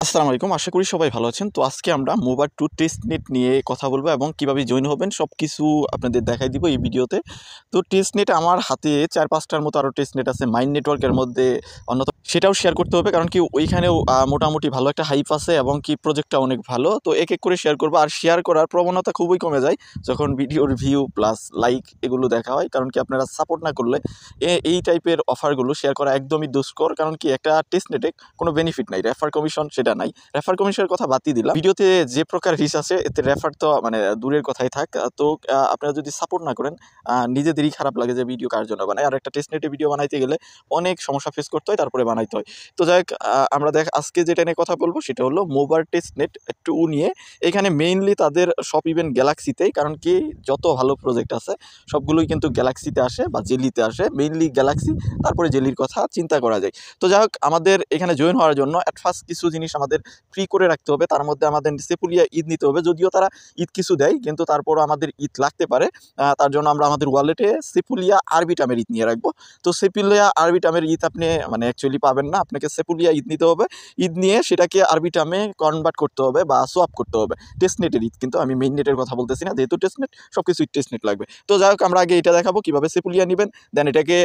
আসসালামু আলাইকুম। আশা করি সবাই ভালো আছেন। তো আজকে আমরা মোবার 2 টেস্টনেট নিয়ে কথা বলবো এবং কীভাবে জয়েন হবেন সবকিছু আপনাদের দেখাই দিব এই ভিডিওতে। তো টেস্টনেট আমার হাতে ৪-৫টার মতো আরও টেস্টনেট আছে মাইন নেটওয়ার্কের মধ্যে অন্যতম। সেটাও শেয়ার করতে হবে কারণ কি ওইখানেও মোটামুটি ভালো একটা হাইপ আছে এবং কি প্রজেক্টটা অনেক ভালো। তো এক এক করে শেয়ার করব। আর শেয়ার করার প্রবণতা খুবই কমে যায় যখন ভিডিওর ভিউ প্লাস লাইক এগুলো দেখা হয়। কারণ কি আপনারা সাপোর্ট না করলে এই টাইপের অফারগুলো শেয়ার করা একদমই দুষ্কর। কারণ কি একটা টেস্টনেটে কোনো বেনিফিট নাই, রেফার কমিশন সেটা নাই। রেফার কমিশনের কথা বাদ দিয়ে দিলাম, ভিডিওতে যে প্রকার রিচ আছে এতে রেফার তো মানে দূরের কথাই থাক। তো আপনারা যদি সাপোর্ট না করেন নিজেদেরই খারাপ লাগে যে ভিডিও কার জন্য বানায়। আর একটা টেস্টনেটে ভিডিও বানাইতে গেলে অনেক সমস্যা ফেস করতে হয়, তারপরে বানাইতে হয়। তো যাই হোক, আমরা আজকে যেটা নিয়ে কথা বলবো সেটা হলো মোবার টেস্টনেট 2 নিয়ে। এখানে মেইনলি তাদের সব ইভেন্ট গ্যালাক্সিতেই, কারণ কি যত ভালো প্রজেক্ট আছে সবগুলোই কিন্তু গ্যালাক্সিতে আসে বা জেলিতে আসে। মেইনলি গ্যালাক্সি, তারপরে জেলির কথা চিন্তা করা যায়। তো যাই হোক, আমাদের এখানে জয়েন হওয়ার জন্য অ্যাট ফার্স্ট কিছু জিনিস আমাদের ফ্রি করে রাখতে হবে। তার মধ্যে আমাদের সেপুলিয়া ঈদ নিতে হবে। যদিও তারা ঈদ কিছু দেয়, কিন্তু তারপরও আমাদের ঈদ লাগতে পারে। তার জন্য আমরা আমাদের ওয়ালেটে সেপুলিয়া আরবিটামের ঈদ নিয়ে রাখবো। তো সেপুলিয়া আরবিটামের ঈদ আপনি মানে অ্যাকচুয়ালি পাবেন না, আপনাকে সেপুলিয়া ঈদ নিতে হবে। ঈদ নিয়ে সেটাকে আরবিটামে কনভার্ট করতে হবে বা সোয়াপ করতে হবে। টেস্টনেটের ঈদ, কিন্তু আমি মেইন নেটের কথা বলতেছি না, যেহেতু টেস্টনেট সব কিছুই টেস্টনেট লাগবে। তো যাই হোক, আমরা আগে এটা দেখাবো কীভাবে সেপুলিয়া নেবেন, দেন এটাকে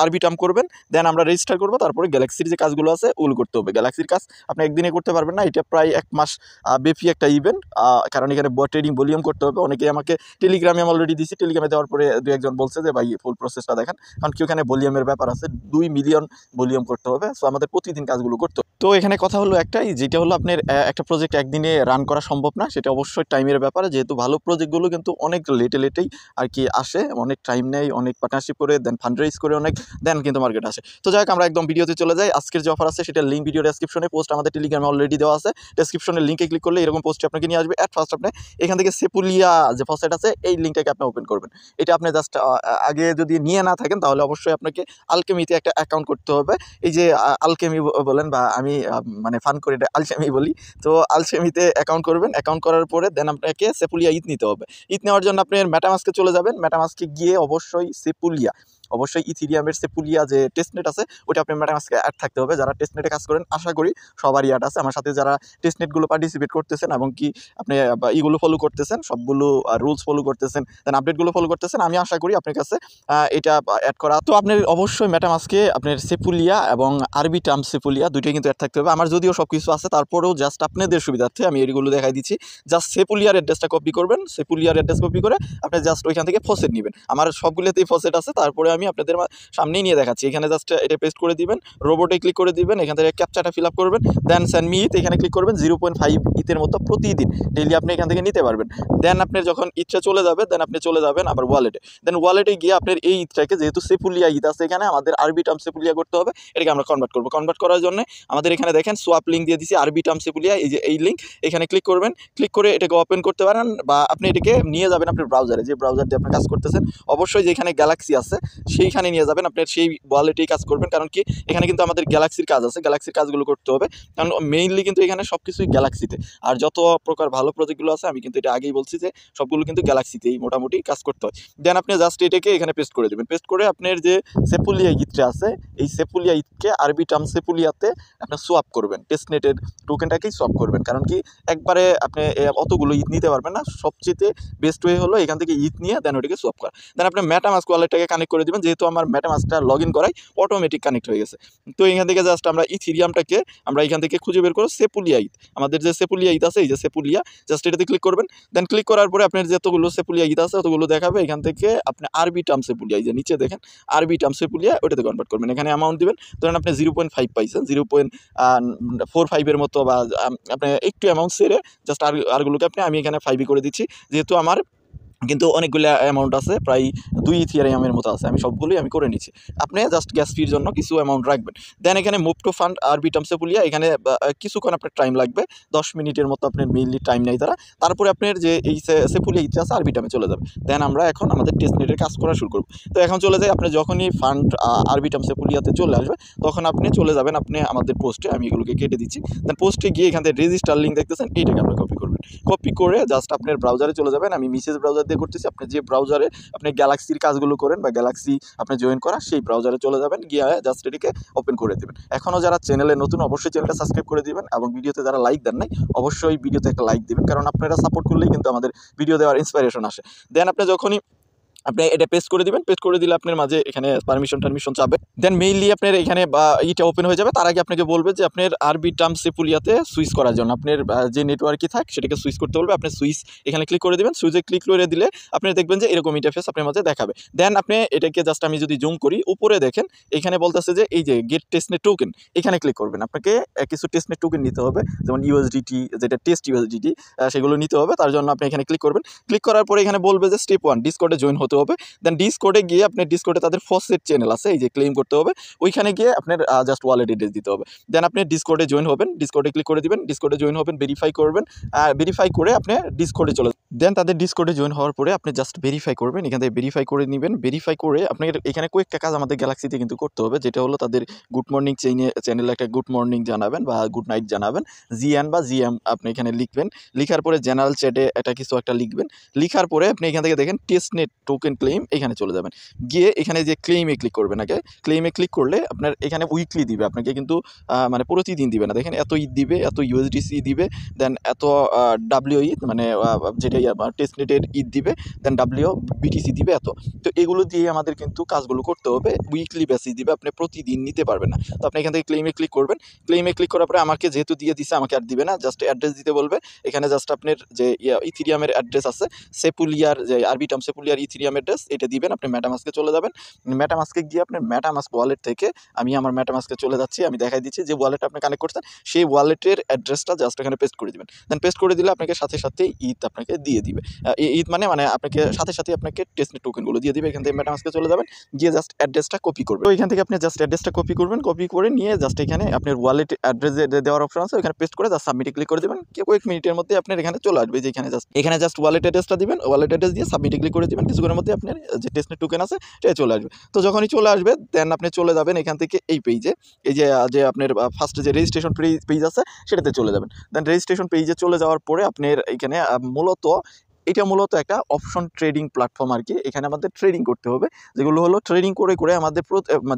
আরবিটাম করবেন, দেন আমরা রেজিস্টার করবো। তারপরে গ্যালাক্সির যে কাজগুলো আছে ওগুলো করতে হবে। গ্যালাক্সির কাজ আপনি একদিনে করতে পারবেন না, এটা প্রায় 1 মাস ব্যাপী একটা ইভেন্ট। কারণ এখানে ট্রেডিং ভলিউম করতে হবে। অনেকেই আমাকে টেলিগ্রামে আমি অলরেডি দিয়েছি, টেলিগ্রামে দেওয়ার পরে 2-1 জন বলছে যে ভাই ফুল প্রসেসটা দেখান, কারণ কি ওখানে ভলিউমের ব্যাপার আছে, 2 মিলিয়ন ভলিউম করতে হবে। সো আমাদের প্রতিদিন কাজগুলো করতে হবে। তো এখানে কথা হলো একটাই, যেটা হলো আপনার একটা প্রজেক্ট একদিনে রান করা সম্ভব না, সেটা অবশ্যই টাইমের ব্যাপারে। যেহেতু ভালো প্রজেক্টগুলো কিন্তু অনেক লেটেই আর কি আসে, অনেক টাইম নেয়, অনেক পার্টনারশিপ করে দেন ফান্ড রেইজ করে অনেক দেন কিন্তু মার্কেট আসে। তো যাই হোক, আমরা একদম ভিডিওতে চলে যাই। আজকের যে অফার আছে সেটা লিঙ্ক ভিডিও ডেসক্রিপশনে, পোস্ট আমাদের টেলিগ্রামে অলরেডি দেওয়া আছে। ডেসক্রিপশনের লিঙ্কে ক্লিক করলে এরকম পোস্টে আপনাকে নিয়ে আসবে। অ্যাট ফার্স্ট আপনি এখান থেকে সেপুলিয়া যে ফসেট আছে এই লিঙ্কটাকে আপনি ওপেন করবেন। এটা আপনি জাস্ট আগে যদি নিয়ে না থাকেন তাহলে অবশ্যই আপনাকে আলকেমিতে একটা অ্যাকাউন্ট করতে হবে। এই যে আলকেমি বলেন বা আমি মানে ফান করে এটা আলকেমি বলি। তো আলকেমিতে অ্যাকাউন্ট করবেন। অ্যাকাউন্ট করার পরে দেন আপনাকে সেপুলিয়া ঈদ নিতে হবে। ঈদ নেওয়ার জন্য আপনি মেটামাস্কে চলে যাবেন। মেটামাস্কে গিয়ে অবশ্যই ইথিরিয়ামের সেপুলিয়া যে টেস্টনেট আছে ওটা আপনি মেটামাস্কে অ্যাড থাকতে হবে। যারা টেস্টনেটে কাজ করেন আশা করি সবারই অ্যাড আছে। আমার সাথে যারা টেস্টনেটগুলো পার্টিসিপেট করতেছেন এবং কি আপনি ইগুলো ফলো করতেছেন, সবগুলো রুলস ফলো করতেছেন, দেন আপডেটগুলো ফলো করতেছেন, আমি আশা করি আপনার কাছে এটা অ্যাড করা। তো আপনার অবশ্যই মেটামাস্কে আপনার সেপুলিয়া এবং আরবিটাম সেপুলিয়া দুইটাই কিন্তু অ্যাড থাকতে হবে। আমার যদিও সব কিছু আছে, তারপরেও জাস্ট আপনাদের সুবিধার্থে আমি এগুলো দেখাই দিচ্ছি। জাস্ট সেপুলিয়ার অ্যাড্রেসটা কপি করবেন। সেপুলিয়ার অ্যাড্রেস কপি করে আপনি জাস্ট ওইখান থেকে ফসেট নেবেন। আমার সবগুলোতেই ফসেট আছে, তারপরে আমি আপনাদের সামনেই নিয়ে দেখাচ্ছি। এখানে জাস্ট এটা পেস্ট করে দিবেন, রোবটে ক্লিক করে দিবেন, এখান থেকে ক্যাপচাটা ফিল আপ করবেন, দেন সেন্ড মি ইথ এখানে ক্লিক করবেন। 0.5 ইথের মতো প্রতিদিন ডেইলি আপনি এখান থেকে নিতে পারবেন। দেন আপনার যখন ইচ্ছা চলে যাবে, দেন আপনি চলে যাবেন আবার ওয়ালেটে। দেন ওয়ালেটে গিয়ে আপনার এই ইথটাকে, যেহেতু সেপুলিয়া ইথ আছে এখানে, আমাদের আরবিটাম সেপুলিয়া করতে হবে। এটাকে আমরা কনভার্ট করবো। কনভার্ট করার জন্য আমাদের এখানে দেখেন সোয়াপ লিঙ্ক দিয়ে দিচ্ছি, আরবিটাম সেপুলিয়া, এই যে এই লিঙ্ক, এখানে ক্লিক করবেন। ক্লিক করে এটাকে ওপেন করতে পারেন বা আপনি এটাকে নিয়ে যাবেন আপনার ব্রাউজারে, যে ব্রাউজার দিয়ে আপনি কাজ করতেছেন অবশ্যই যেখানে গ্যালাক্সি আছে সেইখানে নিয়ে যাবেন। আপনার সেই ওয়ালেটেই কাজ করবেন, কারণ কি এখানে কিন্তু আমাদের গ্যালাক্সির কাজ আছে, গ্যালাক্সির কাজগুলো করতে হবে। কারণ মেইনলি কিন্তু এখানে সব কিছুই গ্যালাক্সিতে। আর যত প্রকার ভালো প্রজেক্টগুলো আছে আমি কিন্তু এটা আগেই বলছি যে সবগুলো কিন্তু গ্যালাক্সিতেই মোটামুটি কাজ করতে হয়। দেন আপনি জাস্ট এটাকে এখানে পেস্ট করে দেবেন। পেস্ট করে আপনার যে সেপুলিয়া ঈদটা আছে এই সেপুলিয়া ঈদকে আরবিটাম সেপুলিয়াতে আপনি সোয়াপ করবেন। টেস্টনেটের টোকেনটাকেই সোয়াপ করবেন, কারণ কি একবারে আপনি অতগুলো ঈদ নিতে পারবেন না। সবচেয়ে বেস্ট ওয়ে হলো এখান থেকে ঈদ নিয়ে দেন ওটাকে সোয়াপ করা। দেন আপনি মেটামাস্ক ওয়ালেটটাকে কানেক্ট করে দেবেন। যেহেতু আমার মেটামাস্কটা লগ ইন করাই অটোমেটিক কানেক্ট হয়ে গেছে। তো এখান থেকে জাস্ট আমরা ইথিরিয়ামটাকে আমরা এখান থেকে খুঁজে বের করব সেপুলিয়া ঈদ। আমাদের যে সেপুলিয়া ঈদ আছে এই যে সেপুলিয়া, জাস্ট এটাতে ক্লিক করবেন। দেন ক্লিক করার পরে আপনার যতগুলো সেপুলিয়া ঈদ আছে ততগুলো দেখাবে। এখান থেকে আপনি আরবিটাম সেপুলিয়া, এই যে নিচে দেখেন আরবিটাম সেপুলিয়া, ওটাতে কনভার্ট করবেন। এখানে অ্যামাউন্ট দিবেন, ধরেন আপনি 0.5 পাইছেন, 0.45 মতো, বা আপনি একটু অ্যামাউন্ট সেরে জাস্ট আরগুলোকে আমি এখানে 5 করে দিচ্ছি। যেহেতু আমার কিন্তু অনেকগুলো অ্যামাউন্ট আছে, প্রায় 2 ইথিরিয়ামের মতো আছে, আমি সবগুলোই আমি করে নিচ্ছি। আপনি জাস্ট গ্যাস ফির জন্য কিছু অ্যামাউন্ট রাখবেন। দেন এখানে মুভ টু ফান্ড আরবিটাম সেপুলিয়া, এখানে কিছুক্ষণ আপনার টাইম লাগবে, 10 মিনিটের মতো আপনার মেইনলি টাইম নেই তারা। তারপরে আপনার যে এই সেপুলিয়া ইচ্ছা আছে আরবিটামে চলে যাবে। দেন আমরা এখন আমাদের টেস্টনেটের কাজ করা শুরু করব। তো এখন চলে যাই, আপনি যখনই ফান্ড আরবিটাম সেপুলিয়াতে চলে আসবে তখন আপনি চলে যাবেন আপনি আমাদের পোস্টে, আমি এগুলোকে কেটে দিচ্ছি। দেন পোস্টে গিয়ে এখান থেকে রেজিস্টার লিঙ্ক দেখতেছেন, এইটাকে আপনি কপি করবেন। কপি করে জাস্ট আপনার ব্রাউজারে চলে যাবেন। আমি মেসেজ ব্রাউজার দিয়ে করতেছি, আপনি যে ব্রাউজারে আপনি গ্যালাক্সির কাজগুলো করেন বা গ্যালাক্সি আপনি জয়েন করা সেই ব্রাউজারে চলে যাবেন, গিয়ে জাস্ট এটিকে ওপেন করে দেবেন। এখনও যারা চ্যানেলে নতুন অবশ্যই চ্যানেলটা সাবস্ক্রাইব করে দিবেন এবং ভিডিওতে যারা লাইক দেন নাই অবশ্যই ভিডিওতে একটা লাইক দিবেন, কারণ আপনারা সাপোর্ট করলেই কিন্তু আমাদের ভিডিও দেওয়ার ইন্সপিরেশন আসে। দেন আপনি যখনই আপনি এটা পেস্ট করে দিবেন, পেস্ট করে দিলে আপনার মাঝে এখানে পারমিশন চাবে, দেন মেইনলি আপনার এখানে বা এটা ওপেন হয়ে যাবে। তার আগে আপনাকে বলবে যে আপনার আরবি টার্ম সেপুলিয়াতে সুইচ করার জন্য আপনার যে নেটওয়ার্কই থাক সেটাকে সুইচ করতে বলবে। আপনি সুইচ এখানে ক্লিক করে দেবেন, সুইচে ক্লিক করে দিলে আপনি দেখবেন যে এরকম ইন্টারফেস আপনার মাঝে দেখাবে। দেন আপনি এটাকে জাস্ট আমি যদি জুম করি উপরে দেখেন এখানে বলতেছে যে এই যে গেট টেস্টনেট টোকেন, এখানে ক্লিক করবেন। আপনাকে কিছু টেস্টনেট টোকেন নিতে হবে, যেমন ইউএসডিটি যেটা টেস্ট ইউএসডিটি সেগুলো নিতে হবে। তার জন্য আপনি এখানে ক্লিক করবেন। ক্লিক করার পরে এখানে বলবে যে স্টেপ 1 ডিসকর্ডে জয়েন হতে হবে। দেন ডিসকর্ডে গিয়ে আপনি ডিসকর্ডে তাদের ফসেট চ্যানেল আছে, এই যে ক্লেম করতে হবে, ওইখানে গিয়ে আপনার জাস্ট ওয়ালেট অ্যাড্রেস দিতে হবে। দেন আপনি ডিসকর্ডে জয়েন হবেন, ডিসকর্ডে ক্লিক করে দিবেন, ডিসকর্ডে জয়েন হবেন, ভেরিফাই করবেন, ভেরিফাই করে আপনি ডিসকর্ডে চলে দেন তাদের ডিসকর্ডে জয়েন হওয়ার পরে আপনি জাস্ট ভেরিফাই করবেন, এখান থেকে ভেরিফাই করে নেবেন। ভেরিফাই করে আপনার এখানে কয়েকটা কাজ আমাদের গ্যালাক্সিতে কিন্তু করতে হবে, যেটা হলো তাদের গুড মর্নিং চ্যানেলে একটা গুড মর্নিং জানাবেন বা গুড নাইট জানাবেন, জিএন বা জিএম আপনি এখানে লিখবেন। লিখার পরে জেনারেল চ্যাটে এটা কিছু একটা লিখবেন। লিখার পরে আপনি এখান থেকে দেখেন টেস্টনেট টোকেন ক্লেম, এখানে চলে যাবেন। গিয়ে এখানে যে ক্লেমে ক্লিক করবেন, আগে ক্লেমে ক্লিক করলে আপনার এখানে উইকলি দিবে, আপনাকে কিন্তু মানে প্রতিদিন দিবে না। দেখেন এত ঈদ দিবে, এত ইউএসডিসি দিবে, দেন এত ডাব্লিউ ঈদ মানে যেটা টেস্টনেটের ঈদ দিবে, দেন ডাব্লিউ বিটিসি দিবে এত। তো এগুলো দিয়ে আমাদের কিন্তু কাজগুলো করতে হবে, উইকলি বেসিস দিবে, আপনি প্রতিদিন নিতে পারবেন না। তো আপনি এখান থেকে ক্লেমে ক্লিক করবেন। ক্লেমে ক্লিক করার পরে আমাকে যেহেতু দিয়ে দিছে আমাকে আর দিবে না, জাস্ট অ্যাড্রেস দিতে বলবে। এখানে জাস্ট আপনার যে ইথিরিয়ামের অ্যাড্রেস আছে, সেপুলিয়ার যে আরবি টার্ম সেপুলিয়ার ইথিরিয়াম অ্যাড্রেস, এটা দিবেন। আপনি মেটামাস্কে চলে যাবেন। মেটামাস্কে গিয়ে আপনার মেটামাস্ক ওয়ালেট থেকে আমি আমার মেটামাস্কে চলে যাচ্ছি, আমি দেখাই দিচ্ছি যে ওয়ালেট আপনি কানেক্ট করছেন সেই ওয়ালেটের অ্যাড্রেসটা জাস্ট এখানে পেস্ট করে দিবেন। দেন পেস্ট করে দিলে আপনাকে সাথে সাথে ঈদ আপনাকে দিয়ে দিবে। ঈদ মানে আপনাকে সাথে সাথে আপনাকে টেস্টনেট টোকেনগুলো দিয়ে দিবে। এখান থেকে মেটামাস্কে চলে যাবেন, গিয়ে জাস্ট অ্যাড্রেসটা কপি করবেন। তো এখান থেকে আপনি জাস্ট অ্যাড্রেসটা কপি করবেন, কপি করে নিয়ে জাস্ট এখানে আপনার ওয়ালেট অ্যাড্রেস দেওয়ার অপশন আছে, ওখানে পেস্ট করে জাস্ট সাবমিটে ক্লিক করে দেবেন। কয়েক মিনিটের মধ্যে আপনার এখানে চলে আসবে যে এখানে জাস্ট ওয়ালেট অ্যাড্রেসটা দিবেন, ওয়ালেট অ্যাড্রেস দিয়ে সাবমিটে ক্লিক করে দিবেন। কিছুক্ষণের মধ্যে আপনার যে টেস্টনেট টোকেন আছে সেটা চলে আসবে। তো যখনই চলে আসবে দেন আপনি চলে যাবেন এখান থেকে এই পেজে, এই যে আপনার ফার্স্টে যে রেজিস্ট্রেশন পেজ আছে সেটাতে চলে যাবেন। দেন রেজিস্ট্রেশন পেজে চলে যাওয়ার পরে আপনার এখানে এটা মূলত একটা অপশন ট্রেডিং প্ল্যাটফর্ম আর কি। এখানে আমাদের ট্রেডিং করতে হবে, যেগুলো হলো ট্রেডিং করে করে আমাদের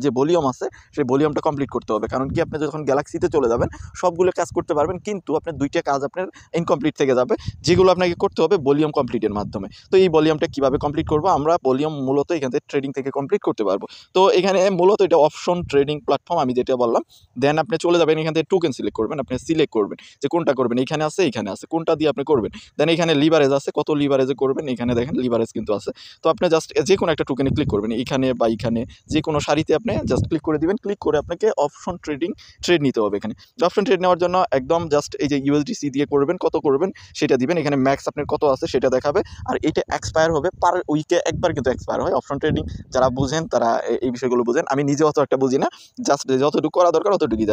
যে ভলিউম আছে সেই ভলিউমটা কমপ্লিট করতে হবে। কারণ কি আপনি যখন গ্যালাক্সিতে চলে যাবেন সবগুলো কাজ করতে পারবেন, কিন্তু আপনার দুইটা কাজ আপনার ইনকমপ্লিট থেকে যাবে, যেগুলো আপনাকে করতে হবে ভলিউম কমপ্লিটের মাধ্যমে। তো এই ভলিউমটা কীভাবে কমপ্লিট করবো, আমরা ভলিউম মূলত এখান থেকে ট্রেডিং থেকে কমপ্লিট করতে পারবো। তো এখানে মূলত এটা অপশন ট্রেডিং প্ল্যাটফর্ম আমি যেটা বললাম। দেন আপনি চলে যাবেন, এখান থেকে টোকেন সিলেক্ট করবেন, আপনি সিলেক্ট করবেন যে কোনটা করবেন, এখানে আছে কোনটা দিয়ে আপনি করবেন। দেন এখানে লিভারেজ আছে, কত লিভারেজে করবেন, এখানে দেখেন লিভারেজ কিন্তু আছে। তো আপনি জাস্ট যে কোনো একটা টোকেনে ক্লিক করবেন, এখানে বা এখানে যে কোনো সারিতে আপনি জাস্ট ক্লিক করে দিবেন। ক্লিক করে আপনাকে অপশন ট্রেড নিতে হবে। এখানে অপশন ট্রেড নেওয়ার জন্য একদম জাস্ট এই যে ইউএসডিসি দিয়ে করবেন, কত করবেন সেটা দিবেন। এখানে ম্যাক্স আপনার কত আছে সেটা দেখাবে, আর এটা এক্সপায়ার হবে পার উইকে একবার কিন্তু এক্সপায়ার হয়। অপশন ট্রেডিং যারা বুঝেন তারা এই বিষয়গুলো বুঝেন, আমি নিজে অত একটা বুঝি না, জাস্ট যতটুকু করা দরকার অতটুকুই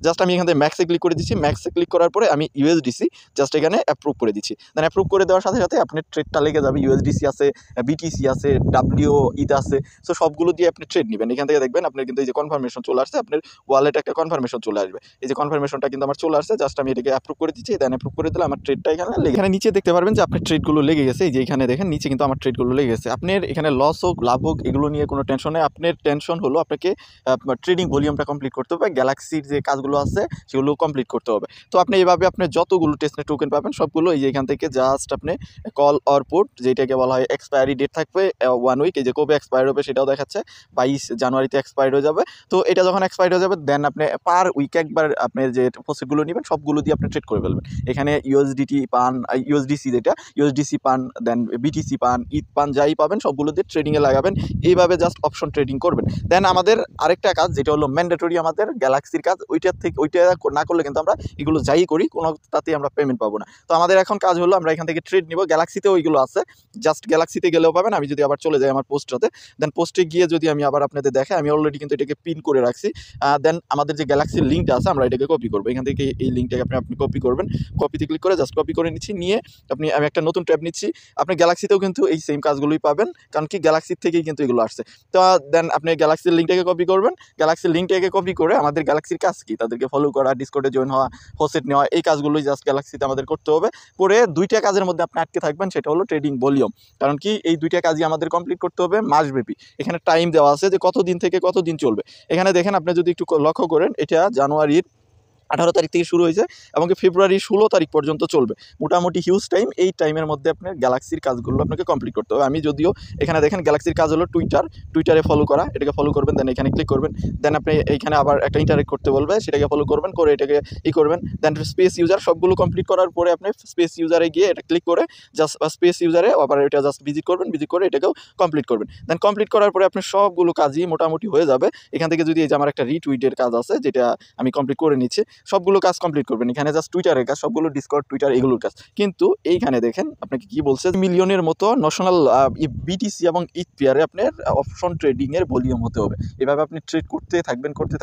জাস্ট আমি এখান থেকে ম্যাক্সে ক্লিক করে দিচ্ছি। ম্যাক্সে ক্লিক করার পরে আমি ইউএসডিসি জাস্ট এখানে অ্যাপ্রুভ করে দিচ্ছি। দেন অ্যাপ্রুভ করে দেওয়ার সাথে সাথে আপনার ট্রেডটা লেগে যাবে। ইউএসডিসি আছে, বিটিসি আছে, ডাব্লিউ ঈদ আছে, সো সবগুলো দিয়ে আপনি ট্রেড নেবেন। এখান থেকে দেখবেন আপনার কিন্তু এই যে কনফার্মেশন চলে আসছে, আপনার ওয়ালেটে একটা কনফার্মেশন চলে আসবে। এই যে কনফার্মেশনটা কিন্তু আমার চলে আসছে, জাস্ট আমি এটাকে অ্যাপ্রুভ করে দিচ্ছি। দেন অ্যাপ্রুভ করে দিলে আমার ট্রেডটা এখানে নিচে দেখতে পারবেন যে আপনার ট্রেডগুলো লেগে গেছে। এই যে এখানে দেখেন নিচে কিন্তু আমার ট্রেডগুলো লেগে গেছে। আপনার এখানে লস হোক লাভ হোক এগুলো নিয়ে কোনো টেনশন নেই। আপনার টেনশন হলো আপনাকে ট্রেডিং ভলিউমটা কমপ্লিট করতে হবে, গ্যালাক্সির যে কাজগুলো আছে সেগুলো কমপ্লিট করতে হবে। তো আপনি এইভাবে আপনি যতগুলো টেস্টনেট টোকেন পাবেন সবগুলো এই যে এখান থেকে জাস্ট আপনি কল অর পুট, যেটাকে বলা হয় এক্সপায়ারি ডেট থাকবে 1 উইক, এই যে কবে এক্সপায়ার হবে সেটাও দেখাচ্ছে, 22 জানুয়ারিতে এক্সপায়ার হয়ে যাবে। তো এটা যখন এক্সপায়ার হয়ে যাবে দেন আপনি পার উইক একবার আপনার যে প্রসেসগুলো নেবেন সবগুলো দিয়ে আপনি ট্রেড করে ফেলবেন। এখানে ইউএসডিটি পান, ইউএসডিসি যেটা ইউএসডিসি পান, দেন বিটিসি পান, ঈদ পান, যাই পাবেন সবগুলো দিয়ে ট্রেডিংয়ে লাগাবেন। এইভাবে জাস্ট অপশন ট্রেডিং করবেন। দেন আমাদের আরেকটা কাজ যেটা হলো ম্যান্ডেটরি, আমাদের গ্যালাক্সির কাজ, ওইটা না করলে কিন্তু আমরা এগুলো যাই করি কোনো তাতেই আমরা পেমেন্ট পাবো না। তো আমাদের এখন কাজ হলো আমরা এখান থেকে ট্রেড নিব। গ্যালাক্সিতে ওইগুলো আছে, জাস্ট গ্যালাক্সিতে গেলেও পাবেন। আমি যদি আবার চলে যাই আমার পোস্টটাতে, দেন পোস্টে গিয়ে যদি আমি আবার আপনাদের দেখাই, আমি অলরেডি কিন্তু এটাকে পিন করে রাখছি। দেন আমাদের যে গ্যালাক্সির লিঙ্কটা আছে আমরা এটাকে কপি করবো। এখান থেকে এই লিঙ্কটাকে আপনি কপি করবেন, কপিতে ক্লিক করে জাস্ট কপি করে নিচ্ছি। নিয়ে আমি একটা নতুন ট্যাব নিচ্ছি। আপনি গ্যালাক্সিতেও কিন্তু এই সেম কাজগুলোই পাবেন, কারণ কি গ্যালাক্সির থেকেই কিন্তু এগুলো আসছে। তো দেন আপনি গ্যালাক্সির লিঙ্কটাকে কপি করবেন। গ্যালাক্সির লিঙ্কটাকে কপি করে আমাদের গ্যালাক্সির কাজ কি, তাদেরকে ফলো করা, ডিসকর্ডে জয়েন হওয়া, হোস্টেড নেওয়া, এই কাজগুলোই জাস্ট গ্যালাক্সিতে আমাদের করতে হবে। করে দুইটা কাজের মধ্যে আপনি আটকে থাকবেন সেটা হলো ট্রেডিং ভলিউম। কারণ কি এই দুইটা কাজই আমাদের কমপ্লিট করতে হবে মাসব্যাপী। এখানে টাইম দেওয়া আছে যে কতদিন থেকে কতদিন চলবে। এখানে দেখেন আপনি যদি একটু লক্ষ্য করেন, এটা জানুয়ারির 18 তারিখ থেকে শুরু হয়েছে এবং ফেব্রুয়ারি 16 তারিখ পর্যন্ত চলবে। মোটামুটি হিউজ টাইম। এই টাইমের মধ্যে আপনার গ্যালাক্সির কাজগুলো আপনাকে কমপ্লিট করতে হবে। আমি যদিও এখানে দেখেন গ্যালাক্সির কাজ হলো টুইটারে ফলো করা, এটাকে ফলো করবেন, দেন এখানে ক্লিক করবেন, দেন আপনি এইখানে আবার একটা ইন্টারেক্ট করতে বলবে, সেটাকে ফলো করবেন, করে এটাকে করবেন, দেন স্পেস ইউজার সবগুলো কমপ্লিট করার পরে আপনি স্পেস ইউজারে গিয়ে এটা ক্লিক করে জাস্ট স্পেস ইউজারে আবার এটা জাস্ট ভিজিট করবেন, ভিজিট করে এটাকেও কমপ্লিট করবেন। দেন কমপ্লিট করার পরে আপনার সবগুলো কাজই মোটামুটি হয়ে যাবে। এখান থেকে যদি এই যে আমার একটা রিটুইটের কাজ আছে যেটা আমি কমপ্লিট করে নিচ্ছি, সবগুলো কাজ কমপ্লিট করবেন। এখানে জাস্ট টুইটারের কাজ, সবগুলো ডিসকর্ড, টুইটার এগুলোর কাজ। কিন্তু এইখানে দেখেন আপনাকে কি বলছে, মিলিয়নের মতো ন্যাশনাল বিটিসি এবং ইথিয়ারে আপনার অপশন ট্রেডিংয়ের ভলিউম হতে হবে। এভাবে আপনি ট্রেড করতে থাকবেন, করতে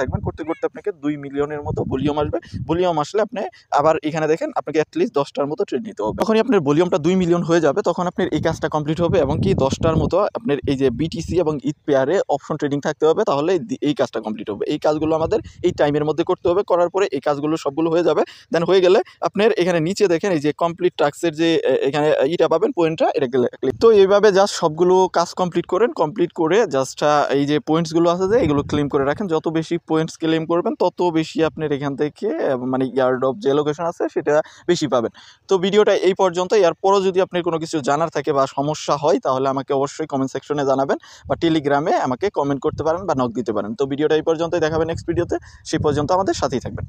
করতে আপনাকে 2 মিলিয়নের মতো ভলিউম আসবে। ভলিউম আসলে আপনি আবার এখানে দেখেন আপনাকে অ্যাটলিস্ট 10টার মতো ট্রেড নিতে হবে। যখনই আপনার ভলিউমটা 2 মিলিয়ন হয়ে যাবে তখন আপনার এই কাজটা কমপ্লিট হবে এবং কি 10টার মতো আপনার এই যে বিটিসি এবং ইথ পেয়ারে অপশন ট্রেডিং থাকতে হবে, তাহলে এই কাজটা কমপ্লিট হবে। এই কাজগুলো আমাদের এই টাইমের মধ্যে করতে হবে। করার পরে এই কাজগুলো সবগুলো হয়ে যাবে। দেন হয়ে গেলে আপনার এখানে নিচে দেখেন এই যে কমপ্লিট টাস্কের যে এখানে ইটা পাবেন পয়েন্টটা, এটা ক্লিক। তো এইভাবে জাস্ট সবগুলো কাজ কমপ্লিট করেন, কমপ্লিট করে জাস্ট এই যে পয়েন্টসগুলো আছে যে এগুলো ক্লেম করে রাখেন। যত বেশি পয়েন্টস ক্লেম করবেন তত বেশি আপনার এখান থেকে মানে এয়ারড্রপ যে লোকেশন আছে সেটা বেশি পাবেন। তো ভিডিওটা এই পর্যন্ত। এরপরও যদি আপনার কোনো কিছু জানার থাকে বা সমস্যা হয় তাহলে আমাকে অবশ্যই কমেন্ট সেকশনে জানাবেন বা টেলিগ্রামে আমাকে কমেন্ট করতে পারেন বা নক দিতে পারেন। তো ভিডিওটা এই পর্যন্তই, দেখাবেন নেক্সট ভিডিওতে। সেই পর্যন্ত আমাদের সাথেই থাকবেন।